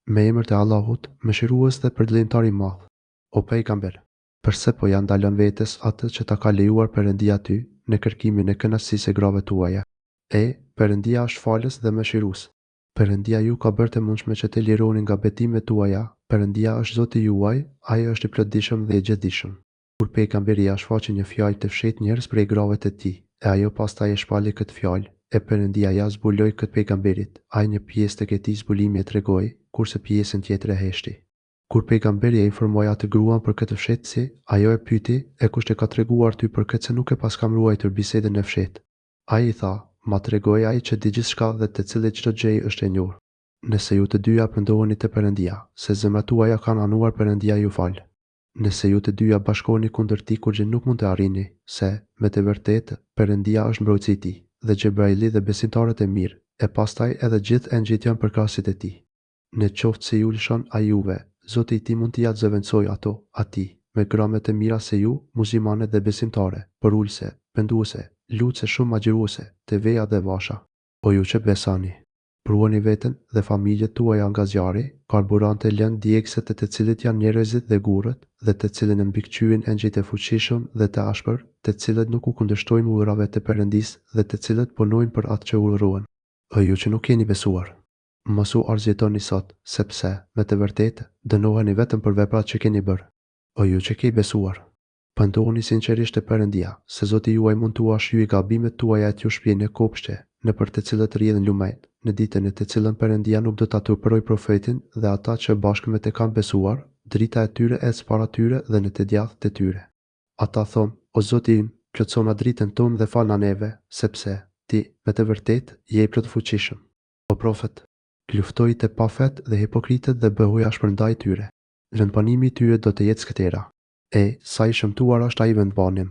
Me emër të Allahut, mëshirues dhe përditëtar i madh. O pejgamber, përse po ja ndalon vetes atë që ta ka lejuar Perëndia ty në kërkimin e kënaqësisë së grave tuaja? Perëndia është falës dhe mëshirues. Perëndia ju ka bërë të mundshme që të lironi nga betimet tuaja. Perëndia është Zoti juaj, ai është i plotëdijshëm dhe i gjithdijshëm. Kur pejgamberi ja shfaqi një fjalë të fshehtë njerëz prej grave të tij, e ajo pastaj e shpalli këtë fjalë, e Perëndia ja zbuloi këtë pejgamberit, ai një pjesë të këtij zbulimi e tregoi, kurse pjesën tjetër e heshti. Kur pejgamberi e informoi atë gruan për këtë fshehtësi, ajo e pyeti, e kush e ka treguar ty për këtë se nuk e pas kam ruajtur bisedën e fshehtë? Ai i tha, ma tregoi ai që di gjithçka dhe të cilit çdo gjë është e njohur. Nëse ju të dyja pendoheni te Perëndia, se zemrat tuaja kanë anuar Perëndia ju fal. Nëse ju të dyja bashkoheni kundër tij kur gjë nuk mund të arrini, se, me të vërtetë, Perëndia është mbrojtësi i tij, dhe Xhebraili dhe besimtarët e mirë, e pastaj edhe gjithë engjëjt janë përkrahësit e tij. Në qoftë se ju lëshon ai juve, Zoti i tij mund t'i zëvendësoj ato atij, me grame të mira se ju, muslimane dhe besimtare, për ulse, penduese, lutse shumë agjëruese, të veja dhe vasha. O ju që besani, pruani veten dhe familjet tuaja nga zjarri, karburante lënë djegëse të cilët janë njerëzit dhe gurët, dhe të cilën e mbikëqyrin engjëjt e fuqishëm dhe të ashpër, të cilët nuk u kundërshtojnë urdhrave të Perëndisë dhe të cilët punojnë për atë që urdhëruan. O ju që nuk keni besuar, mos u argëtoni sot, sepse, me të vërtetë, dënoheni vetëm për veprat që keni bërë. O ju që keni besuar, pendohuni sinqerisht te Perëndia, se Zoti juaj mund t'u ashlyejë gabimet tuaja e t'ju shpjegë në kopshte, nëpër të cilët rrjedhin lumet, në ditën e të cilën Perëndia nuk do ta turpëroj profetin dhe ata që bashkë me të kanë besuar, drita e tyre ecë para tyre dhe në të djathtë të tyre. Ata thonë, o Zoti im, plotësona dritën tonë dhe falna neve, sepse ti, me të vërtetë, je i plotfuqishëm. O profet, luftoi të pafet dhe hipokritët dhe bëhuj ashpër ndaj tyre. Rëndbanimi i tyre do të jetë skëtera. Sa i shëmtuar është ai vendbanim.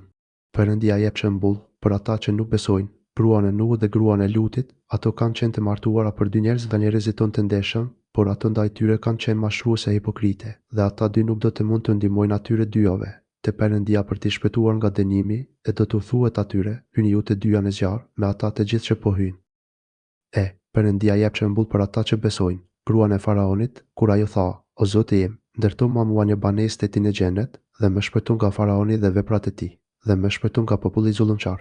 Perëndia jep shembull për ata që nuk besojnë. Gruan e Nuhut dhe gruan e Lutit, ato kanë qenë të martuara për dy njerëz nga njerëzit tonë të ndeshëm, por ato ndaj tyre kanë qenë mashtruese e hipokrite, dhe ata dy nuk do të mund të ndihmojnë atyre dyjave, te Perëndia për t'i shpëtuar nga dënimi, e do t'u thuhet atyre, hyni ju të dyja në zjarr, me ata të gjithë që po hyjnë. Perëndia jep shembull për ata që besojnë. Gruan e Faraonit, kur ajo tha, o Zoti im, ndërto mua një banesë te ti në xhenet, dhe më shpëto nga Faraoni dhe veprat e tij, dhe më shpëto nga populli zullumçar.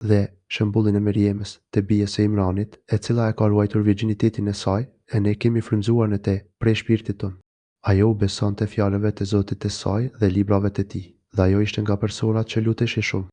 Dhe shembullin e Meriemës, të bijes së Imranit, e cila e ka ruajtur virgjinitetin e saj, e ne kemi frymzuar në te, prej shpirtit tonë. Ajo u besonte fjalëve të Zotit të saj dhe librave të tij, dhe ajo ishte nga personat që luteshin shumë.